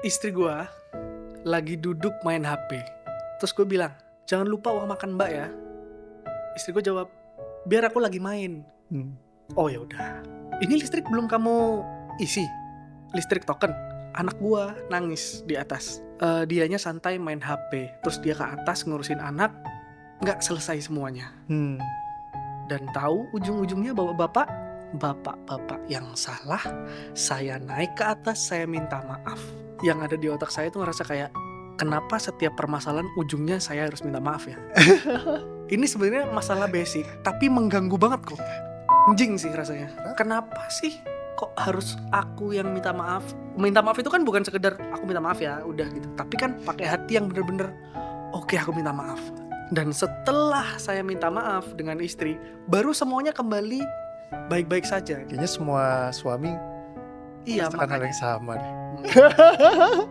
Istri gue lagi duduk main HP. Terus gue bilang, jangan lupa uang makan mbak ya. Istri gue jawab, biar aku lagi main. Oh ya udah. Ini listrik belum kamu isi? Listrik token. Anak gue nangis di atas. Dianya santai main HP. Terus dia ke atas ngurusin anak. Nggak selesai semuanya. Dan tahu ujung-ujungnya bapak-bapak yang salah. Saya naik ke atas, saya minta maaf. Yang ada di otak saya itu ngerasa kayak, kenapa setiap permasalahan ujungnya saya harus minta maaf ya? Ini sebenarnya masalah basic, tapi mengganggu banget kok. Anjing sih rasanya. Kenapa sih kok harus aku yang minta maaf? Minta maaf itu kan bukan sekedar aku minta maaf ya, udah gitu. Tapi kan pakai hati yang bener-bener, oke, aku minta maaf. Dan setelah saya minta maaf dengan istri, baru semuanya kembali baik-baik saja. Kayaknya semua suami merasakan hal yang sama deh.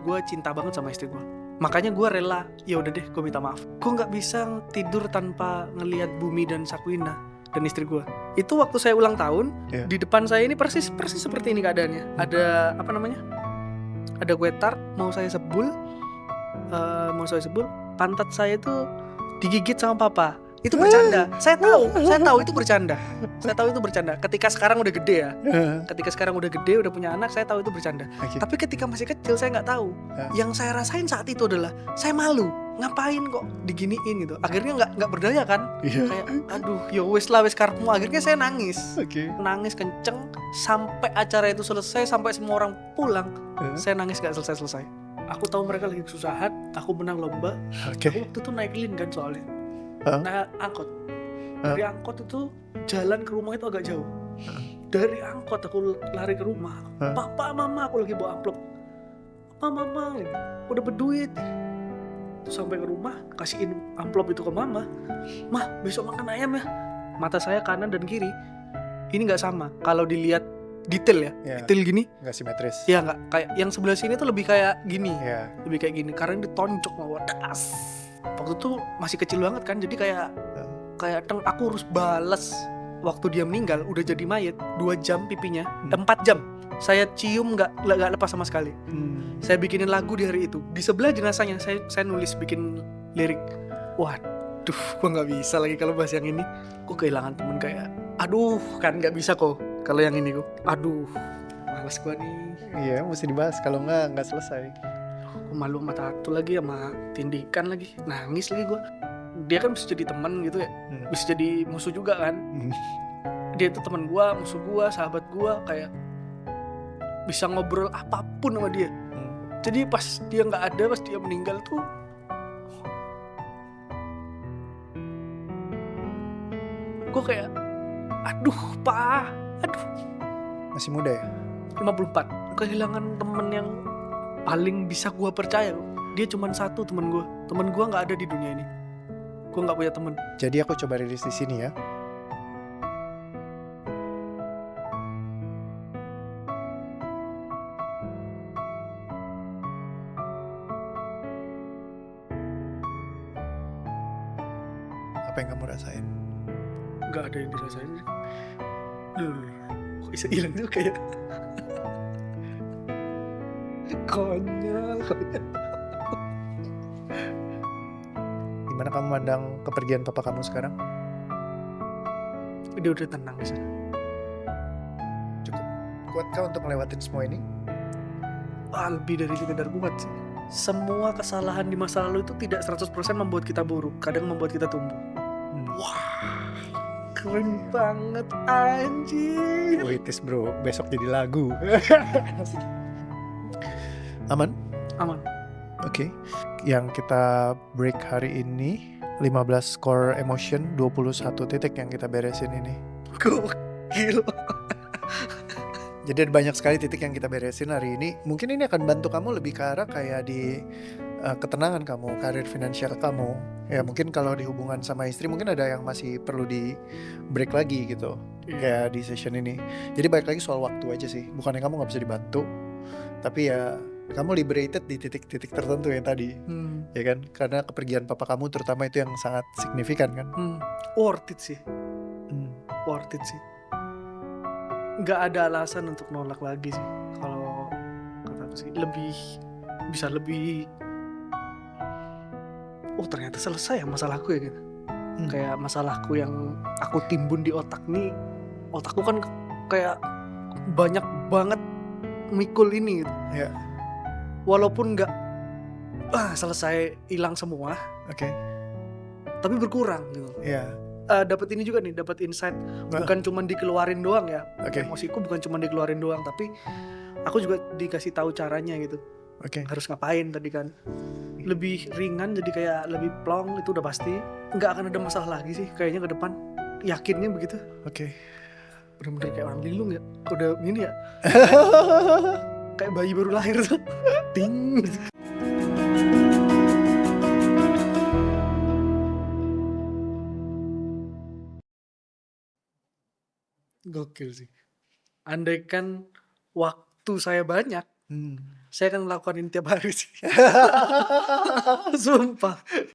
Gue cinta banget sama istri gue. Makanya gue rela, ya udah deh, gue minta maaf. Gue nggak bisa tidur tanpa ngelihat Bumi dan Sakwina dan istri gue. Itu waktu saya ulang tahun, di depan saya ini persis seperti ini keadaannya. Ada apa namanya? Ada kue tart, mau saya sebul, pantat saya itu digigit sama papa. Itu bercanda. Saya tahu itu bercanda. Ketika sekarang udah gede ya. Udah punya anak, saya tahu itu bercanda. Okay. Tapi ketika masih kecil saya nggak tahu. Yang saya rasain saat itu adalah saya malu. Ngapain kok diginiin gitu. Akhirnya nggak berdaya kan. Kayak aduh, yo wes karepmu. Akhirnya saya nangis. Nangis kenceng sampai acara itu selesai, sampai semua orang pulang. Saya nangis nggak selesai. Aku tahu mereka lagi kesusahan. Aku menang lomba. Aku waktu itu naik lin kan soalnya. Nah angkot. Dari angkot itu jalan ke rumah itu agak jauh. Dari angkot aku lari ke rumah. Papa, mama, aku lagi bawa amplop. Papa, mama, gitu. Udah berduit. Terus sampai ke rumah kasihin amplop itu ke mama. Mah, besok makan ayam ya. Mata saya kanan dan kiri ini nggak sama. Kalau dilihat detail ya, detail gini. Nggak simetris. Ya nggak, kayak yang sebelah sini tuh lebih kayak gini. Lebih kayak gini. Karena ditonjok sama das. Waktu itu masih kecil banget kan, jadi kayak aku harus balas. Waktu dia meninggal udah jadi mayat 2 jam pipinya, 4 jam saya cium nggak lepas sama sekali. Saya bikinin lagu di hari itu. Di sebelah jenazahnya saya nulis, bikin lirik. Waduh, gua nggak bisa lagi kalau bahas yang ini. Gua kehilangan temen kayak, aduh kan nggak bisa kok kalau yang ini kok. Aduh, males gua nih. Iya, mesti dibahas, kalau nggak selesai. Malu sama Tatu lagi, sama Tindikan lagi, nangis lagi gue. Dia kan bisa jadi teman gitu ya, bisa jadi musuh juga kan. Dia itu teman gue, musuh gue, sahabat gue, kayak bisa ngobrol apapun sama dia. Jadi pas dia nggak ada, pas dia meninggal tuh, gue kayak, aduh pak, aduh. Masih muda ya? 54. Kehilangan temen yang paling bisa gue percaya. Dia cuma satu temen gue nggak ada di dunia ini. Gue nggak punya temen. Jadi aku coba rilis di sini ya. Apa yang kamu rasain? Nggak ada yang dirasain. Kok bisa hilang tuh kayak konyol. Gimana kamu mandang kepergian papa kamu sekarang? Dia udah tenang di sana. Cukup kuatkah untuk melewatin semua ini? Lebih dari sekedar kuat sih. Semua kesalahan di masa lalu itu tidak 100% membuat kita buruk, kadang membuat kita tumbuh. Wah, keren banget anjir. Puitis bro, besok jadi lagu. Aman? Oke. Yang kita break hari ini 15 core emotion, 21 titik yang kita beresin ini. Gokil. Jadi ada banyak sekali titik yang kita beresin hari ini. Mungkin ini akan bantu kamu lebih ke arah kayak di ketenangan kamu, karir finansial kamu. Ya mungkin kalau di hubungan sama istri mungkin ada yang masih perlu di break lagi gitu. Kayak di session ini. Jadi balik lagi soal waktu aja sih. Bukannya kamu gak bisa dibantu, tapi ya kamu liberated di titik-titik tertentu yang tadi. Ya kan? Karena kepergian papa kamu terutama itu yang sangat signifikan kan. Worth it sih. Nggak ada alasan untuk nolak lagi sih. Kalau kata aku sih lebih bisa lebih, oh ternyata selesai ya masalahku ya gitu. Kayak masalahku yang aku timbun di otak nih, otakku kan kayak banyak banget mikul ini gitu. Ya, Walaupun nggak selesai hilang semua, oke. tapi berkurang gitu. Ya, Dapat ini juga nih, dapat insight, Wah. bukan cuma dikeluarin doang ya. Oke. Emosiku bukan cuma dikeluarin doang, tapi aku juga dikasih tahu caranya gitu. oke. Harus ngapain tadi kan. Lebih ringan, jadi kayak lebih plong, itu udah pasti. Nggak akan ada masalah lagi sih kayaknya ke depan. Yakinnya begitu. Oke. Bener-bener kayak orang linglung ya. Udah gini ya. Kayak bayi baru lahir tuh. Ting. Gokil sih. Andaikan waktu saya banyak, saya akan melakukan ini tiap hari sih. Sumpah.